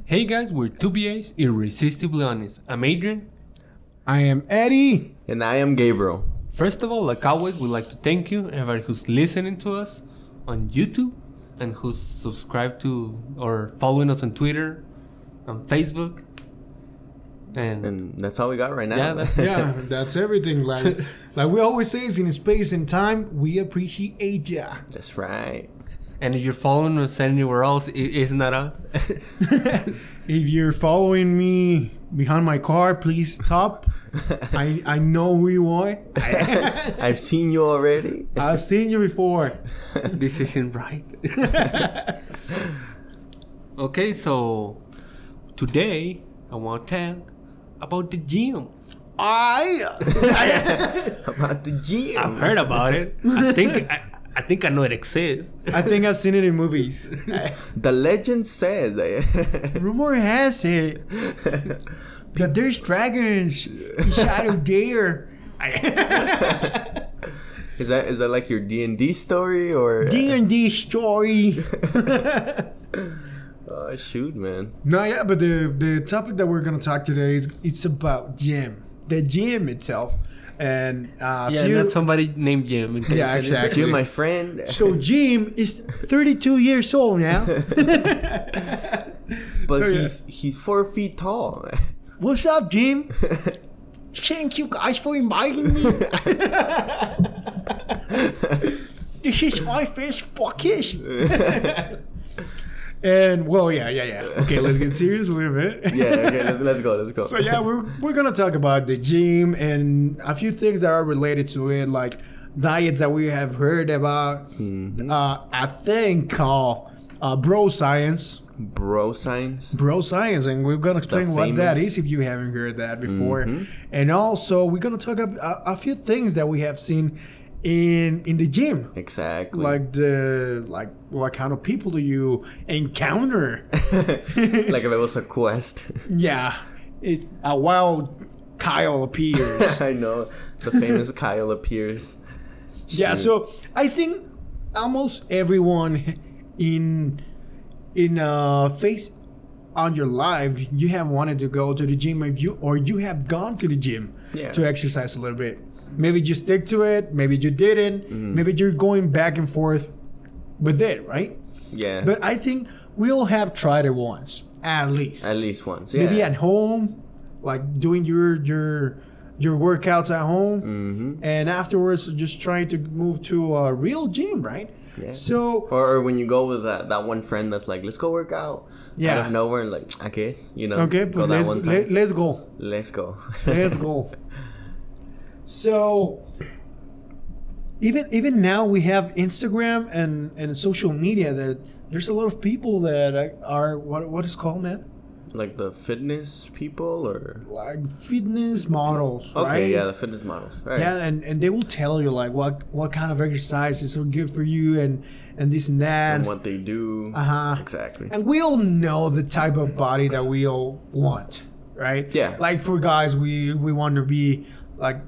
Hey guys, we're 2BAs, Irresistibly Honest. I'm Adrian. I am Eddie. And I am Gabriel. First of all, like always, we'd like to thank you, everybody who's listening to us on YouTube and who's subscribed to or following us on Twitter, on Facebook. And that's all we got right now. Yeah, that's everything. Like we always say, in space and time, we appreciate ya. That's right. And if you're following us anywhere else, it's not us. If you're following me behind my car, please stop. I know who you are. I've seen you already. I've seen you before. This isn't right. Okay, so today I want to talk about the gym. About the gym. I've heard about it. I think I know it exists. I think I've seen it in movies. The legend says. Rumor has it that there's dragons inside of there. Is that like your D&D story or D&D story. Oh shoot, man. No, yeah, but the topic that we're gonna talk today it's about gym, the gym itself, and not somebody named Jim. Yeah, exactly. Jim, my friend. So Jim is 32 years old now. But So, he's 4 feet tall. What's up, Jim? Thank you guys for inviting me. This is my first podcast. And well, yeah. Okay, let's get serious a little bit. Yeah, okay, let's go. So yeah, we're gonna talk about the gym and a few things that are related to it, like diets that we have heard about. Mm-hmm. A thing called broscience. Broscience. And we're gonna explain what that famous- is if you haven't heard that before. Mm-hmm. And also, we're gonna talk about a few things that we have seen in the gym. Exactly. Like what kind of people do you encounter? Like if it was a quest. Yeah, a wild Kyle appears. I know. The famous Kyle appears. Yeah, Shoot. so I think almost everyone in face on your life, you have wanted to go to the gym, or you have gone to the gym to exercise a little bit. Maybe you stick to it, maybe you didn't, maybe you're going back and forth with it, right? Yeah. But I think we all have tried it once, at least. At least once, yeah. Maybe at home, like doing your workouts at home, and afterwards just trying to move to a real gym, right? Yeah. So or when you go with that one friend that's like, let's go work out. Yeah. Out of nowhere, and like, I guess, okay, go but that one time. let's go. Let's go. Let's go. So even now we have Instagram and social media that there's a lot of people that are what is called, man? Like the fitness people or Like fitness models, okay, right? yeah, the fitness models. Right. Yeah, and they will tell you like what kind of exercises are good for you and this and that. And what they do. Exactly. And we all know the type of body that we all want, right? Yeah. Like for guys, we want to be like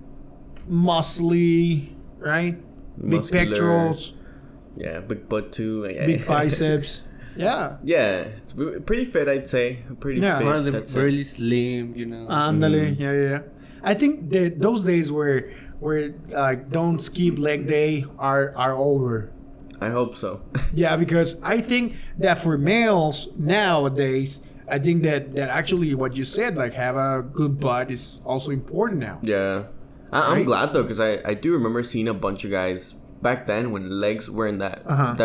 muscly, right? Big Muscular. pectorals, Yeah, big butt too. Yeah. big biceps. Yeah. Yeah, pretty fit, I'd say. Pretty Yeah. fit. One of them That's it. really slim, Andale. Yeah. I think that those days where like don't skip leg day are over. I hope so. Yeah, because I think that for males nowadays, I think that actually what you said, like have a good butt, is also important now. Yeah. I'm Right? glad though, because I do remember seeing a bunch of guys back then when legs weren't that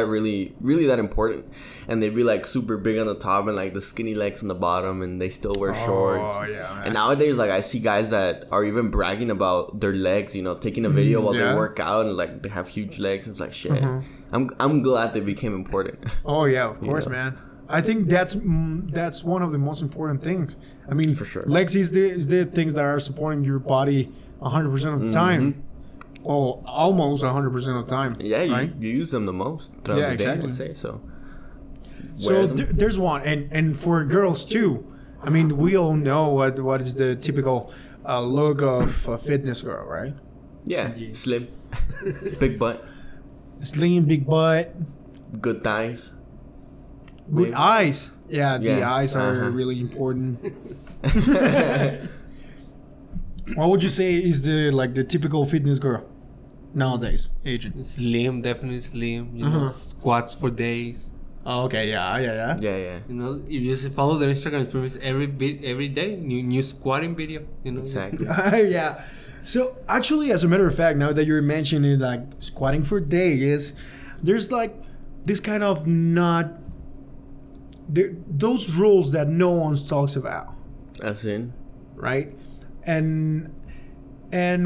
really that important, and they'd be like super big on the top and like the skinny legs on the bottom, and they still wear shorts. Yeah, man. And nowadays, like I see guys that are even bragging about their legs, taking a video while yeah. they work out, and like they have huge legs. It's like shit. I'm glad they became important. Oh yeah, of course, man. I think that's one of the most important things. I mean, For sure. legs is the things that are supporting your body 100% of the time. Well, almost 100% of the time. Yeah, right? you use them the most throughout Yeah, the day, exactly. I would say so. So Wear them. there's one, and for girls too. I mean, we all know what is the typical look of a fitness girl, right? Yeah, slim, big butt, Slim, big butt, good thighs. Good maybe. eyes. Yeah, the Yeah, eyes are really important. What would you say is the typical fitness girl nowadays, Adrian? Slim, definitely slim. You know, squats for days. Oh, okay, yeah. Yeah. You know, if you just follow their Instagram stories every day, new squatting video. You know, Exactly. Yeah. So actually, as a matter of fact, now that you're mentioning like squatting for days, there's like this kind of those rules that no one talks about, As in? right? And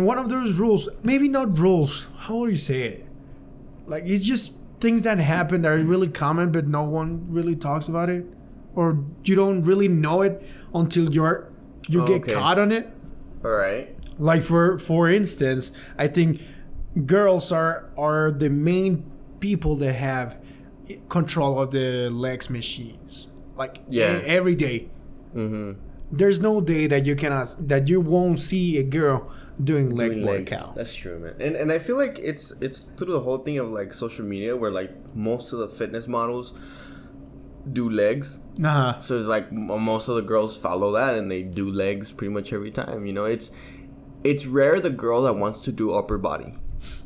one of those rules, maybe not rules. How would you say it? Like it's just things that happen that are really common, but no one really talks about it, or you don't really know it until you get Okay. caught on it. All right. Like for instance, I think girls are the main people that have control of the legs machines. Like every day. Mm-hmm. There's no day that you won't see a girl doing leg Legs. workout. That's true, man. And I feel like it's through the whole thing of like social media where like most of the fitness models do legs. Uh-huh. So it's like most of the girls follow that and they do legs pretty much every time. You know, it's rare the girl that wants to do upper body.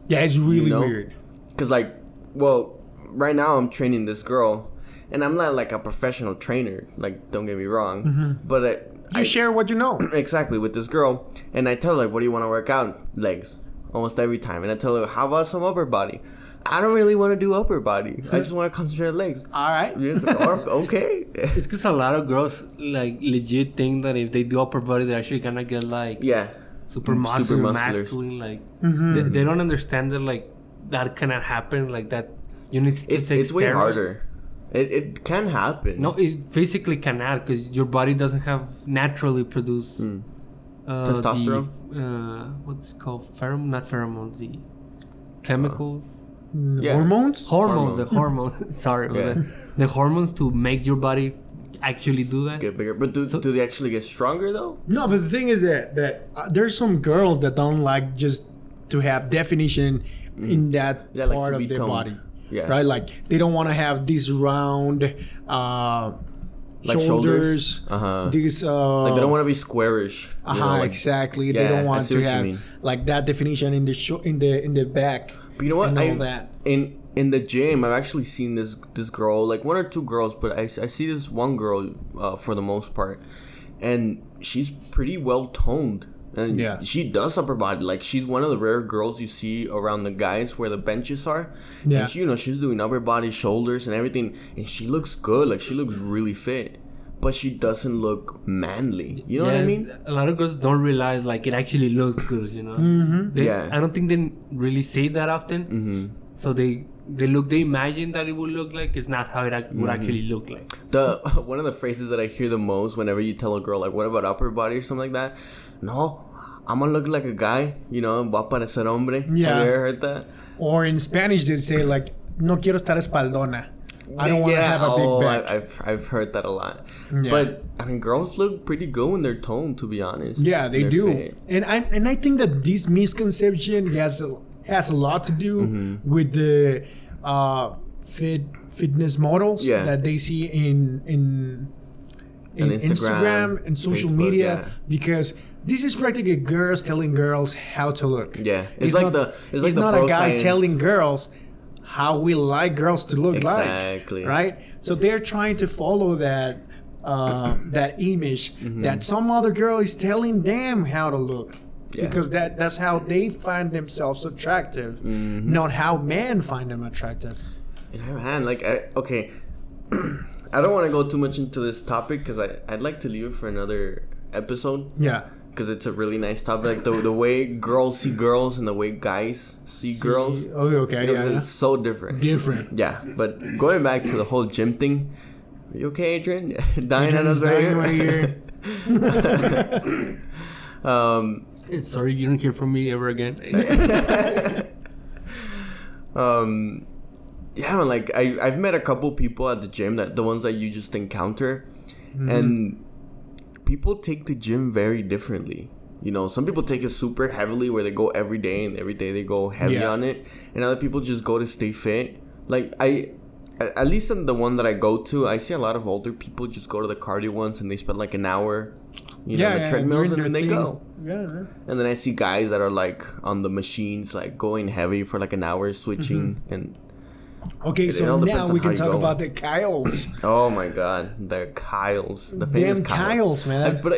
Yeah, it's really You know? weird. Cause like, well, right now I'm training this girl, and I'm not like a professional trainer. Like, don't get me wrong, but You share what you know. exactly with this girl, and I tell her like, what do you want to work out? Legs, almost every time. And I tell her, how about some upper body? I don't really want to do upper body. I just want to concentrate on legs. All right. Okay. it's because a lot of girls like legit think that if they do upper body, they're actually gonna get like Yeah. super muscular, musculars. masculine. Like they don't understand that like that cannot happen. Like that you need to take It's way steroids. harder. It can happen. No, it physically cannot because your body doesn't have naturally produce Testosterone? What's it called? Not pheromones. The chemicals. Yeah. Hormones? Hormones. The hormones. Sorry, Yeah. the hormones to make your body actually do that. Get bigger, but do they actually get stronger though? No, but the thing is that there's some girls that don't like just to have definition in that Yeah, like part to of be their toned. body. Yeah. Right? Like they don't want to have these round Like shoulders. Uh-huh. These Like they don't want to be squarish. you know, like- exactly. Yeah, They don't I want see to what you have mean. like that definition in the back. But you know what? And all that. In the gym, I've actually seen this girl, like one or two girls, but I see this one girl for the most part, and she's pretty well toned. And Yeah. she does upper body. Like she's one of the rare girls you see around the guys where the benches are. Yeah. And she, she's doing upper body, shoulders, and everything, and she looks good. Like she looks really fit, but she doesn't look manly. You know what I mean? A lot of girls don't realize like it actually looks good. You know. Yeah. I don't think they really say that often. So they imagine that it would look like. It's not how it would actually look like. One of the phrases that I hear the most whenever you tell a girl like, what about upper body or something like that? No, I'm gonna look like a guy, va a parecer hombre. Yeah. Have you ever heard that? Or in Spanish they say like no quiero estar espaldona. I don't want to have a big back. I've heard that a lot. Yeah. But I mean, girls look pretty good when they're toned, to be honest. Yeah, they They're do. fit. And I think that this misconception has a lot to do with the fitness models that they see in Instagram and social Facebook, media, yeah. because this is practically girls telling girls how to look. Yeah. It's like it's the not a guy broscience. telling girls how we like girls to look Exactly. like, right? So they're trying to follow that that image that some other girl is telling them how to look. Yeah. Because that's how they find themselves attractive, not how men find them attractive. Yeah, man, like, okay. I don't want to go too much into this topic because I'd like to leave it for another episode. Yeah. Because it's a really nice topic. Like, the way girls see girls and the way guys see girls. Oh, okay. Yeah. It's so different. Different. Yeah, but going back to the whole gym thing. Are you okay, Adrian? Dying on us Adrian's right dying here? right here. Sorry, you don't hear from me ever again. Yeah, man, like I've met a couple people at the gym, that the ones that you just encounter, and people take the gym very differently. Some people take it super heavily where they go every day and every day they go heavy on it, and other people just go to stay fit. Like at least in the one that I go to, I see a lot of older people just go to the cardio ones and they spend like an hour, on the treadmills, and then they go. Yeah. And then I see guys that are like on the machines, like going heavy for like an hour, switching and. Okay, so now we can talk about the Kyles. Oh my God, the Kyles, the famous Kyles, man. But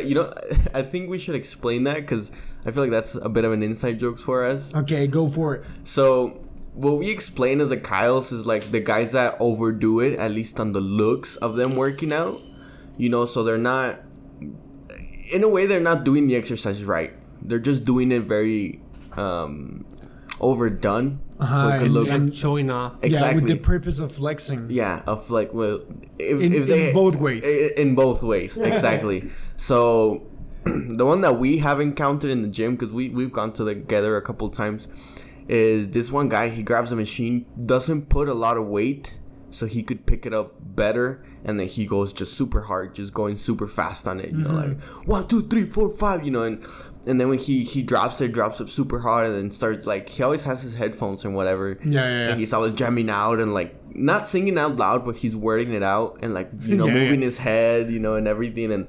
I think we should explain that because I feel like that's a bit of an inside joke for us. Okay, go for it. So what we explain as the Kyles is like the guys that overdo it, at least on the looks of them working out. So they're not, in a way, they're not doing the exercise right. They're just doing it very overdone. So it could look and showing off. Exactly. Yeah, with the purpose of flexing. Yeah, of like, well, in both ways. In both ways, exactly. So the one that we have encountered in the gym, because we've gone together a couple times, is this one guy. He grabs a machine, doesn't put a lot of weight, so he could pick it up better, and then he goes just super hard, just going super fast on it. Like 1, 2, 3, 4, 5. And then when he drops up super hard, and then starts like, he always has his headphones and whatever. Yeah. And he's always jamming out and like not singing out loud, but he's wording it out and like moving his head, and everything. And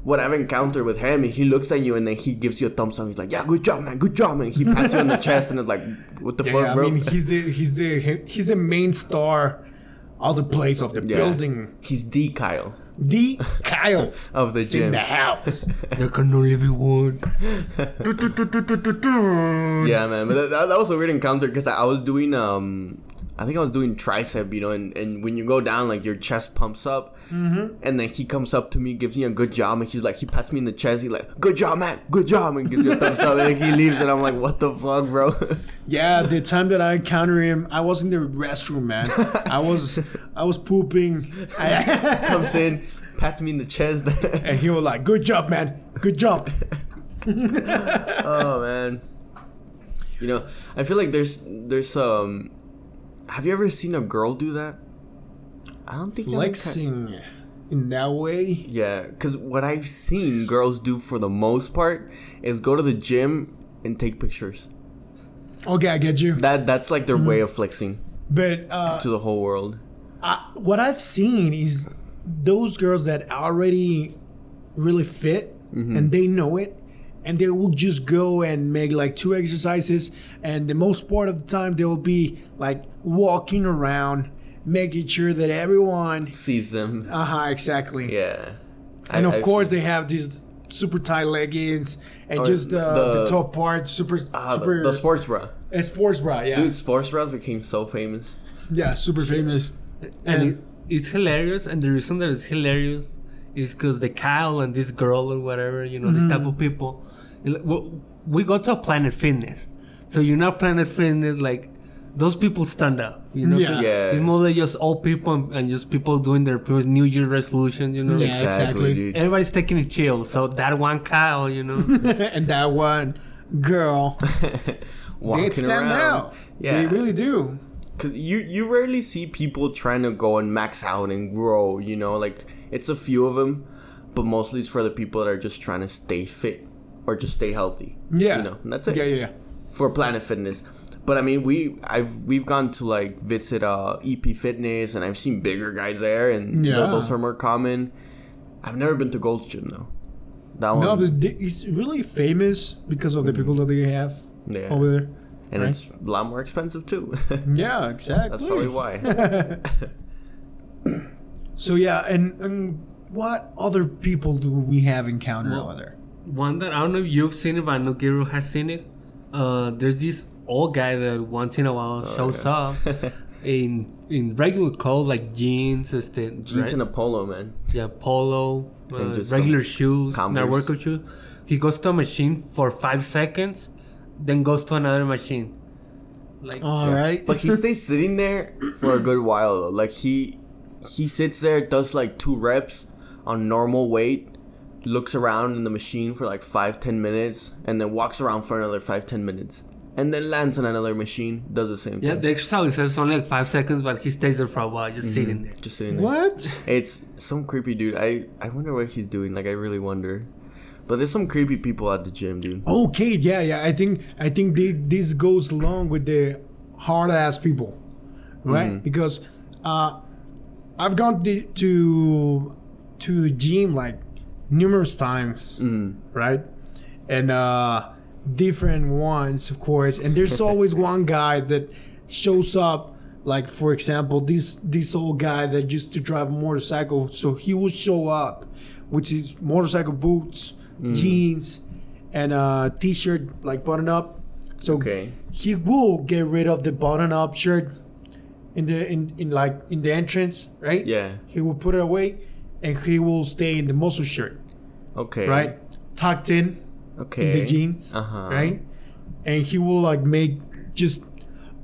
what I've encountered with him, he looks at you and then he gives you a thumbs up. He's like, "Yeah, good job, man, good job." And he pats you on the chest, and it's like, "What the fuck, bro?" I mean, he's the main star of the place of the building. He's the Kyle. The Kyle of the gym. In the house. There can only be one. Yeah, man. But that was a weird encounter because I was doing I think I was doing tricep, and when you go down, like your chest pumps up, and then he comes up to me, gives me a good job, and he pats me in the chest. He's like, "Good job, man, good job," and gives me a thumbs up, and he leaves, and I'm like, "What the fuck, bro?" Yeah, the time that I encountered him, I was in the restroom, man. I was pooping. Comes in, pats me in the chest, and he was like, "Good job, man, good job." Oh man, I feel like there's have you ever seen a girl do that? I don't think flexing in that way. Yeah, because what I've seen girls do for the most part is go to the gym and take pictures. Okay, I get you. That's like their way of flexing, but to the whole world. What I've seen is those girls that are already really fit and they know it, and they will just go and make like 2 exercises, and the most part of the time they will be like walking around, making sure that everyone sees them. Exactly. Yeah. And of course they have these super tight leggings and just the top part super the sports bra. A sports bra, yeah. Dude, sports bras became so famous. Yeah, super famous. And it's hilarious, and the reason that it's hilarious is because the Kyle and this girl or whatever, this type of people, we go to a Planet Fitness. So Planet Fitness, like, those people stand up, Yeah. It's more like just old people and just people doing their previous New Year resolutions, Yeah, exactly. Dude. Everybody's taking it chill. So that one Kyle, and that one girl, they stand out. Yeah. They really do. Cause you rarely see people trying to go and max out and grow, like it's a few of them, but mostly it's for the people that are just trying to stay fit or just stay healthy. Yeah, and that's it. Yeah. For Planet Fitness. But I mean, we've gone to like visit EP Fitness, and I've seen bigger guys there, and those are more common. I've never been to Gold's Gym though. That one. No, but it's really famous because of the people that they have over there. And it's a lot more expensive too. Yeah, exactly. That's probably why. So yeah, and what other people do we have encountered over there? One that I don't know if you've seen it, but I know Giro has seen it. There's this old guy that once in a while shows up in regular clothes like jeans, jeans and a polo, man. Yeah, polo, regular shoes, not workout shoes. He goes to a machine for 5 seconds, then goes to another machine. Like, all right, but he stays sitting there for a good while though. Like he sits there, does like 2 reps on normal weight, looks around in the machine for like 5-10 minutes, and then walks around for another 5-10 minutes, and then lands on another machine, does the same thing. Yeah, the exercise is only like 5 seconds, but he stays there for a while, just sitting there. Just sitting there. What? It's some creepy dude. I wonder what he's doing. Like I really wonder. But there's some creepy people at the gym, dude. Okay, yeah. I think this goes along with the hard ass people, right? Because I've gone to the gym like numerous times, right? And different ones, of course. And there's always one guy that shows up. Like, for example, this old guy that used to drive a motorcycle, so he will show up with his motorcycle boots, jeans, and a t-shirt like button up. So he will get rid of the button up shirt in the entrance, right? Yeah. He will put it away, and he will stay in the muscle shirt. Okay. Right, tucked in. Okay. In the jeans. Right, and he will like make just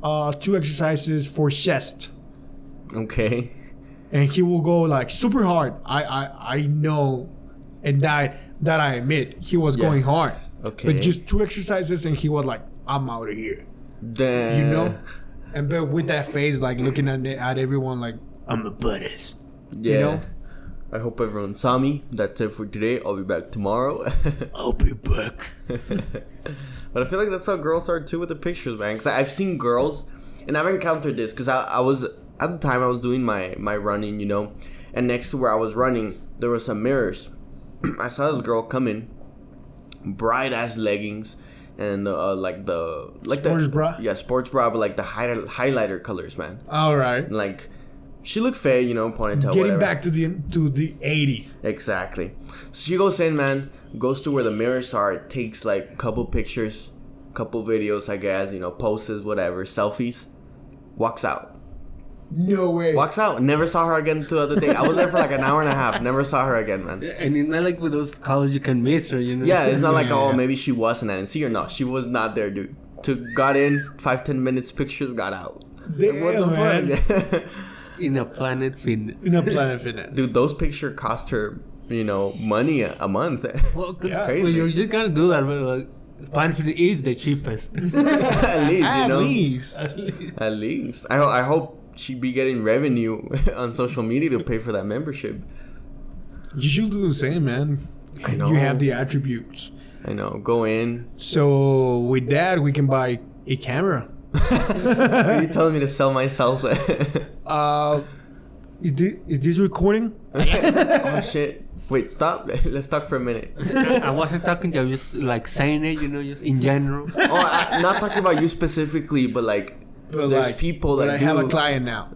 2 exercises for chest. Okay. And he will go like super hard. I know, and that I admit he was going hard. Okay. But just 2 exercises and he was like, I'm out of here. Damn. You know, and but with that face like looking at everyone like I'm a badass. Yeah. You know. I hope everyone saw me. That's it for today. I'll be back tomorrow. I'll be back. But I feel like that's how girls are too with the pictures, man. Because I've seen girls, and I've encountered this because I was, at the time I was doing my running, you know, and next to where I was running, there were some mirrors. I saw this girl come in, bright ass leggings, and Sports bra? Yeah, sports bra, but like the highlighter colors, man. All right. Like, she looked fair, you know, ponytail, Getting whatever. back to the 80s. Exactly. So she goes in, man, goes to where the mirrors are, takes like a couple pictures, couple videos, I guess, you know, poses, whatever, selfies, walks out. No way. Walks out. Never saw her again the other day. I was there for like an hour and a half. Never saw her again, man. And it's not like with those college you can miss her, you know? Yeah, it's not like, oh, maybe she was and I didn't see her. No, she was not there, dude. Got in, 5-10 minutes, pictures, got out. Damn, what the fuck? In a Planet Fitness. Dude, those pictures cost her, you know, money a month. Well, It's crazy. well, you just gotta do that, but Planet Fitness is the cheapest. At least, you know. Least. At least. I hope she'd be getting revenue on social media to pay for that membership. You should do the same, man. I know. You have the attributes. I know. Go in. So with that, we can buy a camera. Are you telling me to sell myself? Is this recording? Oh shit! Wait, stop. Let's talk for a minute. I wasn't talking to you, just like saying it, you know, just in general. Oh, I'm not talking about you specifically, but like, there's people that I do. have a client now.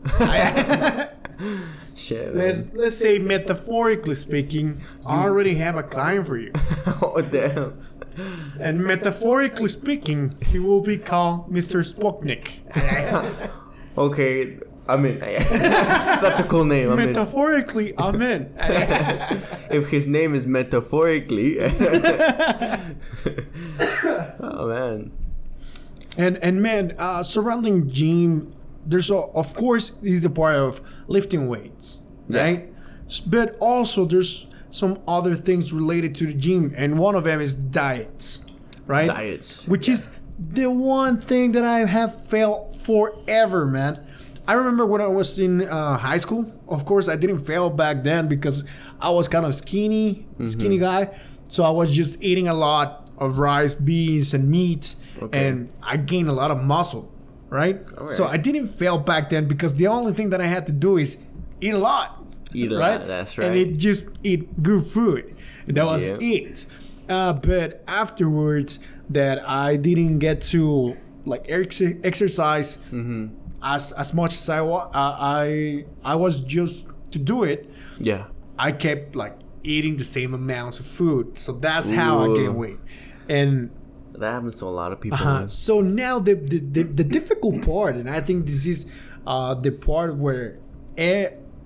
Shit, man. Let's say metaphorically speaking, I already have a client for you. Oh damn. And metaphorically speaking, he will be called Mr. Sputnik. Okay, I'm in. That's a cool name. I'm in. Metaphorically, I'm in. If his name is metaphorically. Oh man. And man, surrounding gym, there's of course is the part of lifting weights, right? But also there's some other things related to the gym, and one of them is diets, right? Diets, which is the one thing that I have failed forever, man. I remember when I was in high school. Of course, I didn't fail back then because I was kind of skinny guy. So I was just eating a lot of rice, beans, and meat, and I gained a lot of muscle, right? So I didn't fail back then because the only thing that I had to do is eat a lot. Eat a lot, that's right. And just eat good food. That was it. But afterwards, that I didn't get to like exercise as much as I was just to do it. Yeah. I kept like eating the same amounts of food, so that's how I gained weight. And that happens to a lot of people. So now the difficult part, and I think this is the part where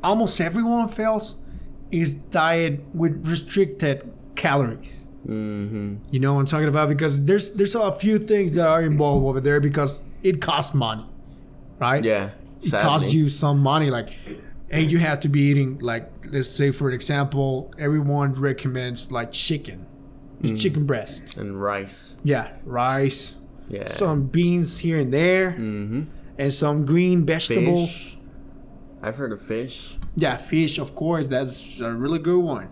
almost everyone fails, is diet with restricted calories. You know what I'm talking about? Because there's a few things that are involved over there because it costs money, right? Yeah. It costs you some money, like, and you have to be eating, like, let's say for example, everyone recommends like chicken, chicken breast and rice. Yeah, rice. Yeah. Some beans here and there, and some green vegetables. Fish. I've heard of fish. Yeah, fish, of course. That's a really good one.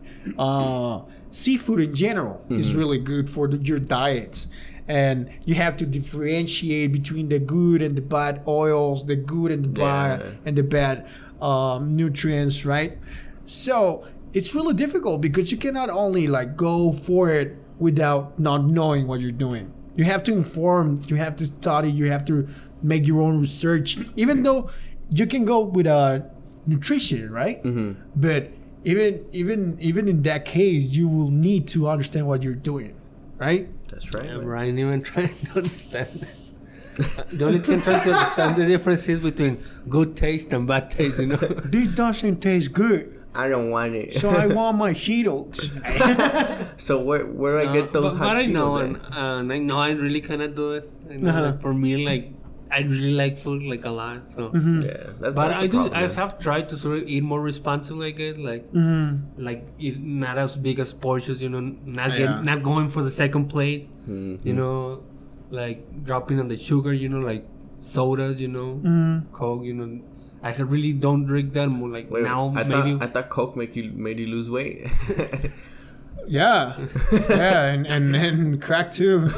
Seafood in general is really good for your diets. And you have to differentiate between the good and the bad oils, the good and the bad nutrients, right? So it's really difficult because you cannot only like go for it without not knowing what you're doing. You have to inform, you have to study, you have to make your own research, even though you can go with a nutrition, right? But even in that case, you will need to understand what you're doing, right? That's right. Yeah, Brian even trying to understand. The only thing trying to understand the differences between good taste and bad taste, you know. This doesn't taste good, I don't want it. so I want my Cheetos. So where do I get those? But I know, Cheetos and I know I really cannot do it. I know that for me, like I really like food like a lot. So, Yeah, but that's I the do. problem, I man. have tried to sort of eat more responsibly, I guess. Like eat not as big as portions. You know, not going for the second plate. You know, like dropping on the sugar. You know, like sodas. You know, Coke. You know, I really don't drink that more. Like Wait, now, I maybe. thought Coke made you lose weight. Yeah, and crack too.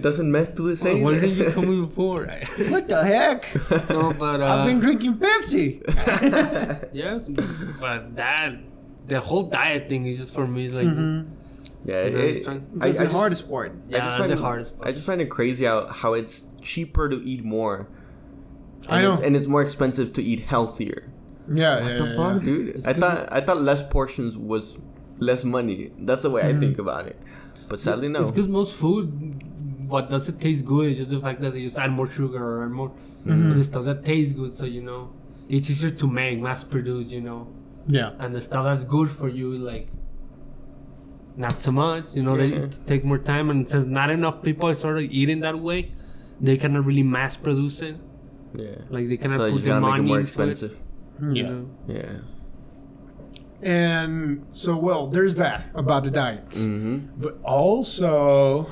Doesn't meth do the same? Why didn't you tell me before? What the heck? No, but I've been drinking Pepsi. yes, but the whole diet thing is just for me. It's like Yeah, It's the hardest part. yeah, that's the hardest part. I just find it crazy how it's cheaper to eat more. I know. And it's more expensive to eat healthier. Yeah, What the fuck, dude? I thought less portions was less money. That's the way I think about it. But sadly, no. It's because most food, what does it taste good? It's just the fact that they just add more sugar or add more the stuff that tastes good. So you know, it's easier to make, mass produce. You know, Yeah. and the stuff that's good for you, like not so much. You know, they take more time, and since not enough people are sort of eating that way, they cannot really mass produce it. Yeah. Like they cannot So you put just the gotta make it money more into expensive. it. You Yeah. know. Yeah. And so, well, there's that about the diets. Mm-hmm. But also,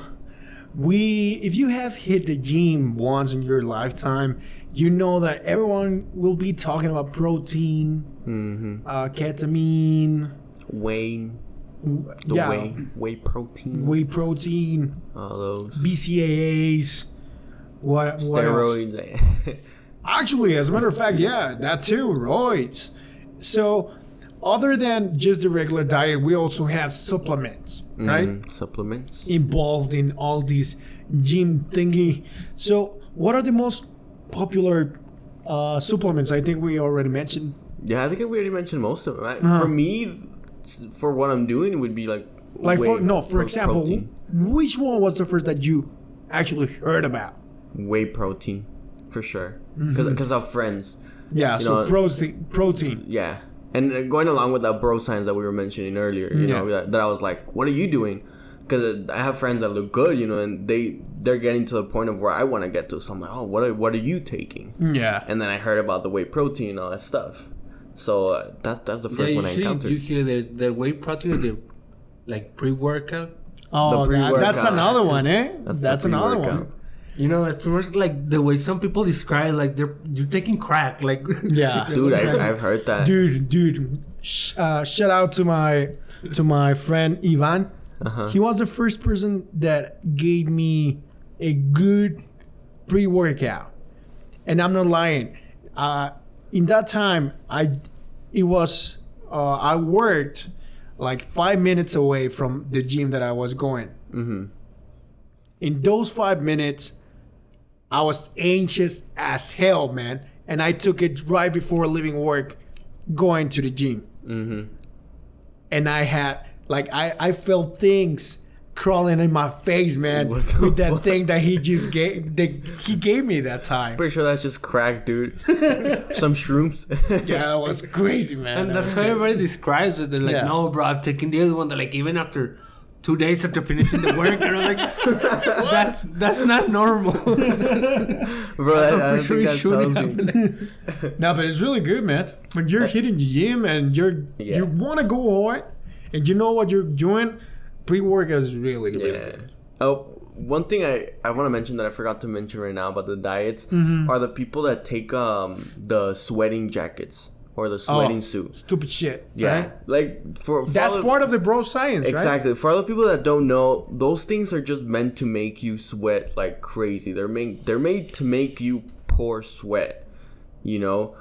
if you have hit the gym once in your lifetime, you know that everyone will be talking about protein, ketamine, Whey. Whey protein. whey protein, All those. BCAAs, what else? Steroids. Actually, as a matter of fact, yeah, that too, roids. So, other than just the regular diet, we also have supplements, right? Supplements. Involved in all these gym thingy. So, what are the most popular supplements? I think we already mentioned. Yeah, I think we already mentioned most of them. Right? For me, for what I'm doing, it would be like for example, protein. which one was the first that you actually heard about? Whey protein, for sure. Because of friends. Yeah, You so know, protein. Yeah. And going along with that broscience that we were mentioning earlier, you know, that I was like, what are you doing? Because I have friends that look good, you know, and they're getting to the point of where I want to get to. So I'm like, oh, what are you taking? Yeah. And then I heard about the whey protein and all that stuff. So that's the first one I encountered. You hear the whey protein, or the like pre-workout. Oh, The pre-workout. that's another one, eh? That's That's the another pre-workout. one. You know, that pretty much like the way some people describe, like you're taking crack, like Yeah. Dude, I've heard that. Dude, shout out to my friend Ivan. He was the first person that gave me a good pre-workout, and I'm not lying. In that time, I worked like 5 minutes away from the gym that I was going. In those 5 minutes, I was anxious as hell, man, and I took it right before leaving work, going to the gym. And I had I felt things crawling in my face, man, with that thing that he just gave me that time. Pretty sure that's just crack, dude. Some shrooms. Yeah, it was crazy, man. and that's how everybody describes it. They're like, no, bro, I'm taking the other one. They're like, even after 2 days after finishing the work, and I'm like, that's not normal. Bro, I don't pretty sure think it that's shouldn't healthy. No, but it's really good, man. When you're hitting the gym and you want to go hard, and you know what you're doing, pre-workout is really good. Oh, one thing I want to mention that I forgot to mention right now about the diets are the people that take the sweating jackets or the sweating suit. Stupid shit. Yeah, Right? like for That's part of the bro science, right? exactly. For other people that don't know, those things are just meant to make you sweat like crazy. They're made to make you pour sweat, you know.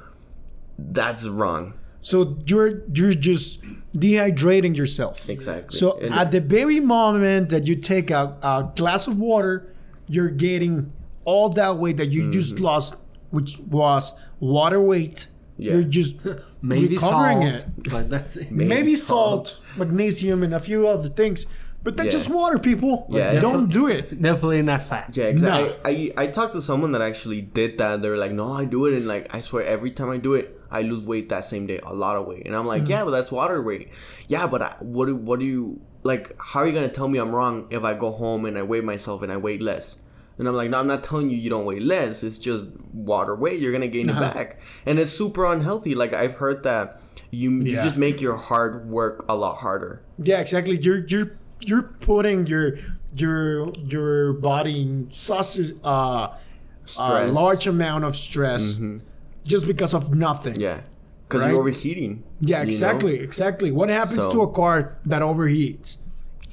that's wrong. So you're just dehydrating yourself. Exactly. So at the very moment that you take a glass of water, you're getting all that weight that you just lost, which was water weight. Yeah. You're just Maybe recovering salt, it. but that's it. Maybe salt, magnesium, and a few other things. But that's just water, people. Yeah. Don't do it. Definitely not fat. Yeah, exactly. I talked to someone that actually did that. They were like, no, I do it. And like, I swear, every time I do it, I lose weight that same day. A lot of weight. And I'm like, yeah, but that's water weight. Yeah, but what do you, like, how are you going to tell me I'm wrong if I go home and I weigh myself and I weigh less? And I'm like, no, I'm not telling you don't weigh less. It's just water weight. You're going to gain it back. And it's super unhealthy. Like, I've heard that you just make your hard work a lot harder. Yeah, exactly. You're putting your body in such a large amount of stress just because of nothing. Yeah. Because you're overheating. Yeah, exactly. Exactly. What happens to a car that overheats?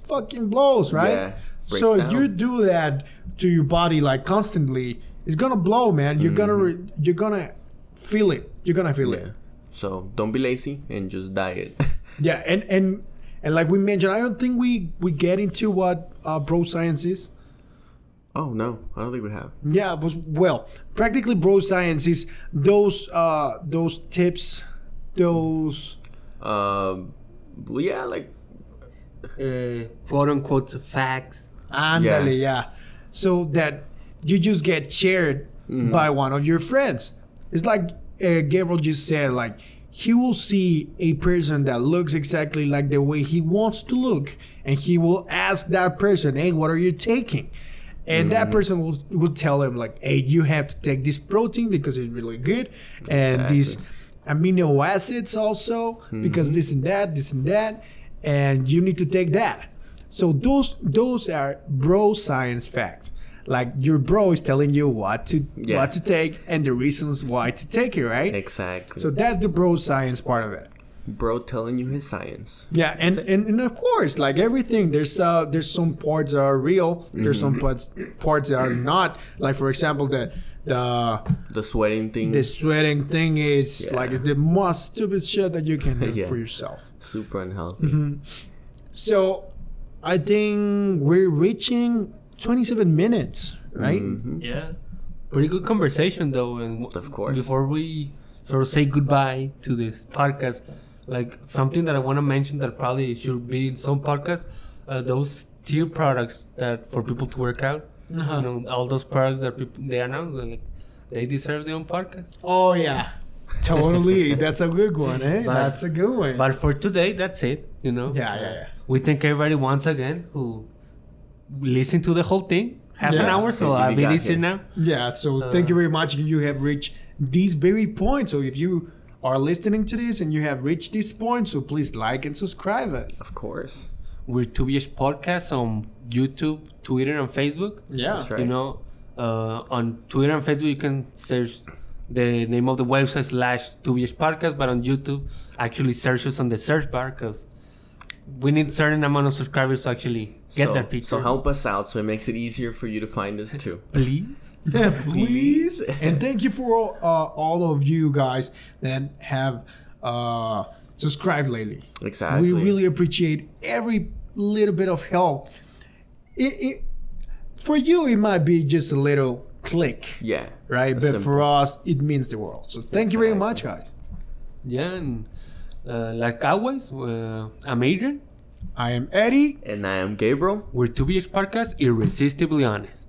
Fucking blows, right? Yeah. So if you do that to your body like constantly, it's gonna blow, man. You're gonna feel it. You're gonna feel it. So don't be lazy and just diet. Yeah, and like we mentioned, I don't think we get into what broscience is. Oh no, I don't think we have. Yeah, but well, practically broscience is those tips, those Well, yeah, like Quote unquote facts. andale, yeah. So that you just get shared by one of your friends. It's like Gabriel just said, like, he will see a person that looks exactly like the way he wants to look, and he will ask that person, hey, what are you taking? And that person will tell him, like, hey, you have to take this protein because it's really good, and these amino acids also, because this and that, and you need to take that. So those are bro science facts. Like, your bro is telling you what to take and the reasons why to take it, right? exactly. So that's the bro science part of it. Bro telling you his science. Yeah, and of course, like everything, there's some parts that are real. There's some parts that are not. Like, for example, the sweating thing. The sweating thing is like the most stupid shit that you can do for yourself. Super unhealthy. So I think we're reaching 27 minutes, right? Yeah. Pretty good conversation though, and Of course. before we sort of say goodbye to this podcast, like something that I want to mention that probably should be in some podcasts, those tier products that for people to work out, you know, all those products that people they announce, like they deserve their own podcast. Oh yeah, totally. That's a good one, eh? That's a good one. But for today, that's it. You know. Yeah. We thank everybody once again who listened to the whole thing, half an hour, so Thank I'll you, be we got easier here. now. Yeah, so thank you very much. You have reached this very point. So if you are listening to this and you have reached this point, so please like and subscribe us. Of course. We're 2BH Podcast on YouTube, Twitter, and Facebook. Yeah. That's right. You know, on Twitter and Facebook, you can search the name of the website /2BH Podcast, but on YouTube, actually search us on the search bar because we need a certain amount of subscribers to actually get that feature. So help us out so it makes it easier for you to find us too. Please. Yeah, please. And thank you for all of you guys that have subscribed lately. Exactly. We really appreciate every little bit of help. For you, it might be just a little click. Yeah. Right? But for us, it means the world. So thank you very much, guys. Yeah, and like always, I'm Adrian. I am Eddie. And I am Gabriel. We're 2BH Podcast, irresistibly honest.